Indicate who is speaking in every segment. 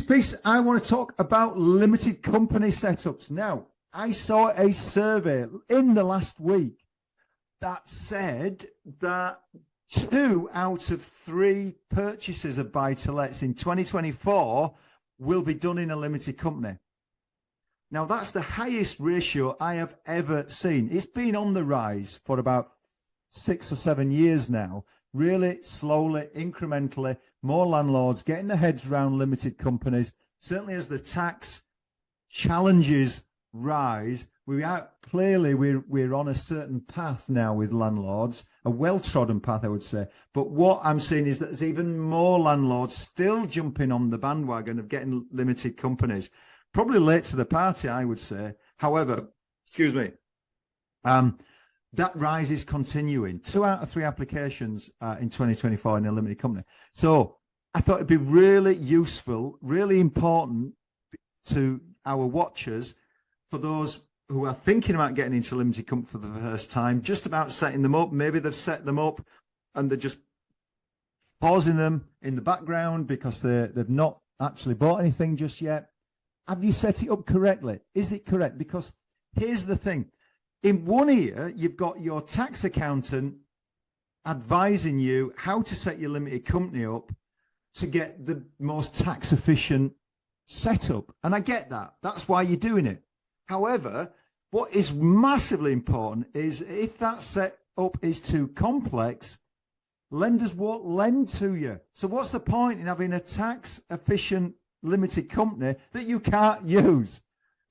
Speaker 1: piece, I want to talk about limited company setups. Now, I saw a survey in the last week that said that 2 out of 3 purchases of buy-to-lets in 2024 will be done in a limited company. Now, that's the highest ratio I have ever seen. It's been on the rise for about 6 or 7 years now. Really slowly, incrementally, more landlords getting their heads around limited companies. Certainly as the tax challenges rise, we're on a certain path now with landlords, a well-trodden path, I would say. But what I'm seeing is that there's even more landlords still jumping on the bandwagon of getting limited companies. Probably late to the party, I would say. However, that rise is continuing. 2 out of 3 applications in 2024 in a limited company. So I thought it'd be really useful, really important to our watchers, for those who are thinking about getting into limited company for the first time, just about setting them up. Maybe they've set them up and they're just pausing them in the background because they've not actually bought anything just yet. Have you set it up correctly? Is it correct? Because here's the thing. In one ear, you've got your tax accountant advising you how to set your limited company up to get the most tax efficient setup. And I get that. That's why you're doing it. However, what is massively important is if that setup is too complex, lenders won't lend to you. So what's the point in having a tax efficient limited company that you can't use?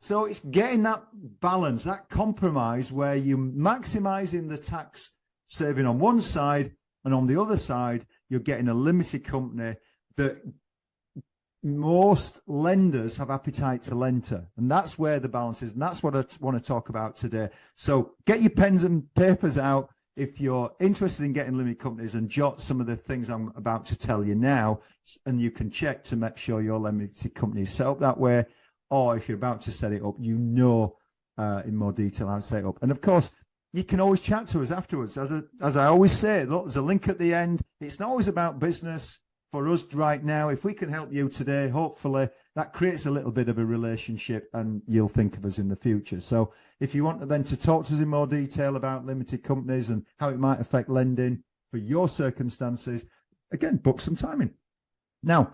Speaker 1: So it's getting that balance, that compromise where you're maximizing the tax saving on one side, and on the other side, you're getting a limited company that most lenders have appetite to lend to. And that's where the balance is. And that's what I want to talk about today. So get your pens and papers out if you're interested in getting limited companies, and jot some of the things I'm about to tell you now. And you can check to make sure your limited company is set up that way. Or if you're about to set it up, you know in more detail how to set it up. And of course, you can always chat to us afterwards. As I always say, look, there's a link at the end. It's not always about business for us right now. If we can help you today, hopefully that creates a little bit of a relationship and you'll think of us in the future. So if you want then to talk to us in more detail about limited companies and how it might affect lending for your circumstances, again, book some time in. Now,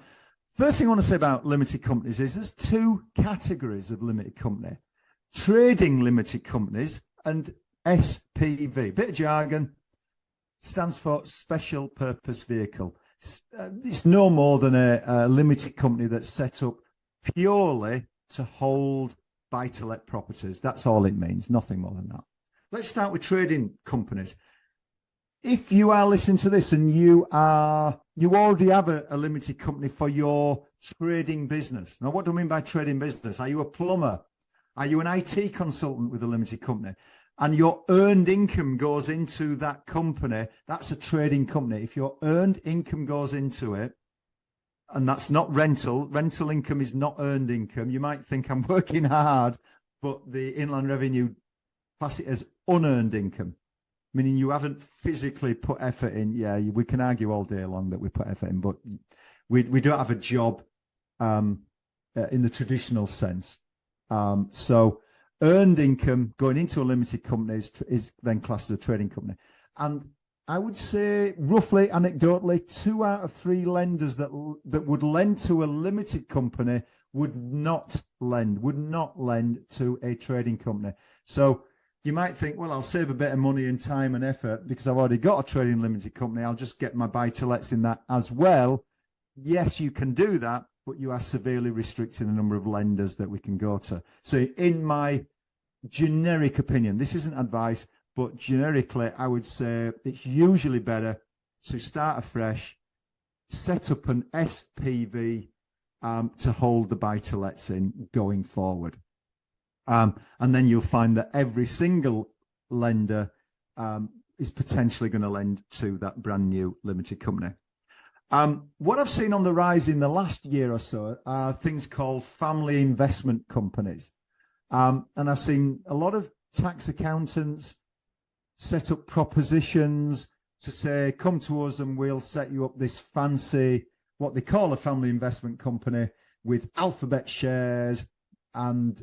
Speaker 1: first thing I want to say about limited companies is there's 2 categories of limited company. Trading limited companies and SPV. Bit of jargon, stands for Special Purpose Vehicle. It's no more than a limited company that's set up purely to hold buy-to-let properties. That's all it means, nothing more than that. Let's start with trading companies. If you are listening to this and you already have a limited company for your trading business. Now, what do I mean by trading business? Are you a plumber? Are you an IT consultant with a limited company? And your earned income goes into that company, that's a trading company. If your earned income goes into it, and that's not rental income is not earned income. You might think I'm working hard, but the Inland Revenue class it as unearned income, meaning you haven't physically put effort in. Yeah, we can argue all day long that we put effort in, but we don't have a job in the traditional sense. So earned income going into a limited company is then classed as a trading company. And I would say roughly, anecdotally, 2 out of 3 lenders that would lend to a limited company would not lend to a trading company. So you might think, well, I'll save a bit of money and time and effort because I've already got a trading limited company. I'll just get my buy-to-lets in that as well. Yes, you can do that, but you are severely restricting the number of lenders that we can go to. So in my generic opinion, this isn't advice, but generically, I would say it's usually better to start afresh, set up an SPV to hold the buy-to-lets in going forward. And then you'll find that every single lender is potentially going to lend to that brand new limited company. What I've seen on the rise in the last year or so are things called family investment companies. And I've seen a lot of tax accountants set up propositions to say, come to us and we'll set you up this fancy, what they call a family investment company, with Alphabet shares, and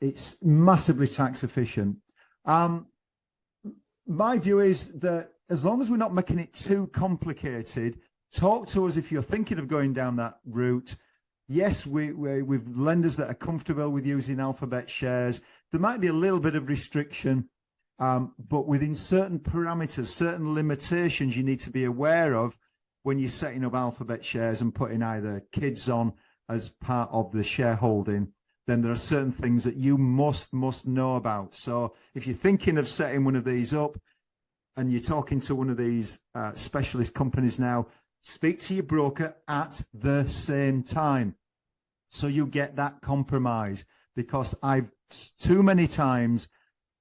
Speaker 1: it's massively tax efficient. My view is that as long as we're not making it too complicated, talk to us if you're thinking of going down that route. Yes, we've lenders that are comfortable with using Alphabet shares. There might be a little bit of restriction, but within certain parameters, certain limitations you need to be aware of when you're setting up Alphabet shares and putting either kids on as part of the shareholding. Then there are certain things that you must know about. So if you're thinking of setting one of these up and you're talking to one of these specialist companies now, speak to your broker at the same time so you get that compromise. Because too many times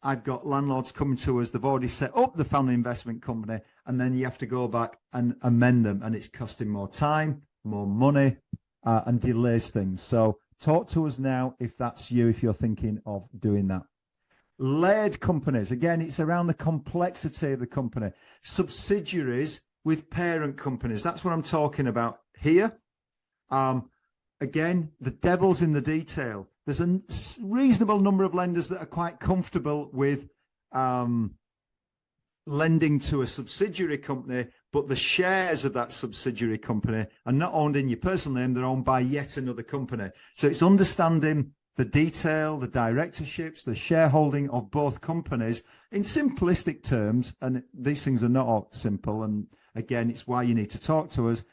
Speaker 1: I've got landlords coming to us, they've already set up the family investment company, and then you have to go back and amend them, and it's costing more time, more money, and delays things. So talk to us now if that's you, if you're thinking of doing that. Layered companies, again, it's around the complexity of the company. Subsidiaries with parent companies, that's what I'm talking about here. Again, the devil's in the detail. There's a reasonable number of lenders that are quite comfortable with lending to a subsidiary company, but the shares of that subsidiary company are not owned in your personal name, they're owned by yet another company. So it's understanding the detail, the directorships, the shareholding of both companies in simplistic terms, and these things are not all simple, and again, it's why you need to talk to us.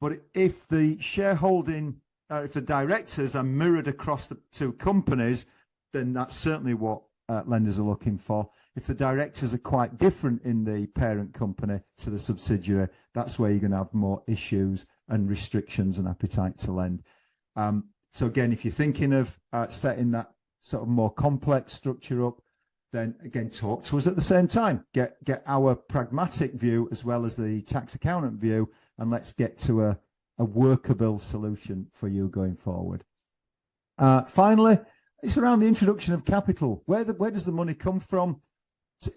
Speaker 1: But if the shareholding, if the directors are mirrored across the two companies, then that's certainly what lenders are looking for. If the directors are quite different in the parent company to the subsidiary, that's where you're going to have more issues and restrictions and appetite to lend. So again, if you're thinking of setting that sort of more complex structure up, then again, talk to us at the same time. Get our pragmatic view as well as the tax accountant view, and let's get to a workable solution for you going forward. Finally, it's around the introduction of capital. Where does the money come from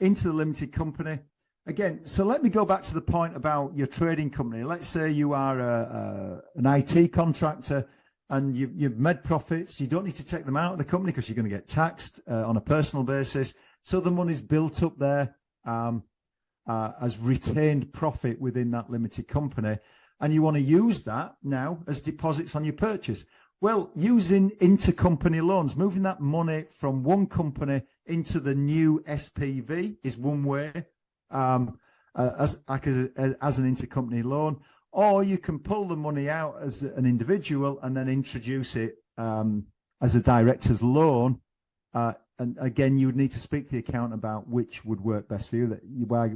Speaker 1: into the limited company? Again, so let me go back to the point about your trading company. Let's say you are an IT contractor and you've made profits. You don't need to take them out of the company because you're going to get taxed on a personal basis. So the money's built up there as retained profit within that limited company. And you want to use that now as deposits on your purchase. Well, using intercompany loans, moving that money from one company into the new SPV is one way, as an intercompany loan. Or you can pull the money out as an individual and then introduce it as a director's loan. And again, you would need to speak to the accountant about which would work best for you.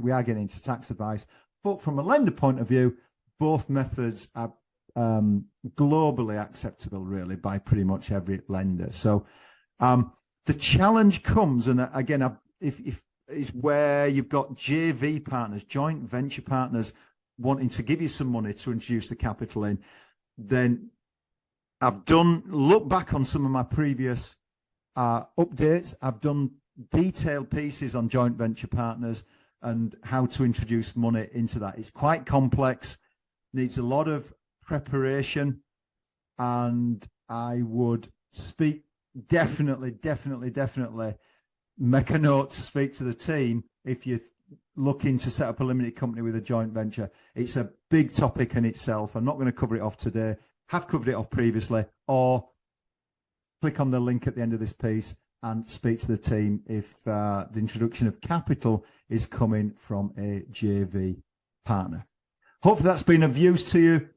Speaker 1: We are getting into tax advice. But from a lender point of view, both methods are globally acceptable, really, by pretty much every lender. So the challenge comes, and again, if is where you've got JV partners, joint venture partners, wanting to give you some money to introduce the capital in. Then I've look back on some of my previous updates. I've done detailed pieces on joint venture partners and how to introduce money into that. It's quite complex, needs a lot of preparation, and I would speak definitely make a note to speak to the team if you're looking to set up a limited company with a joint venture. It's a big topic in itself. I'm not going to cover it off today. Have covered it off previously, or click on the link at the end of this piece and speak to the team if the introduction of capital is coming from a JV partner. Hopefully that's been of use to you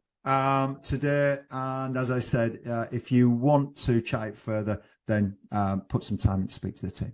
Speaker 1: today. And as I said, if you want to chat it further, then put some time to speak to the team.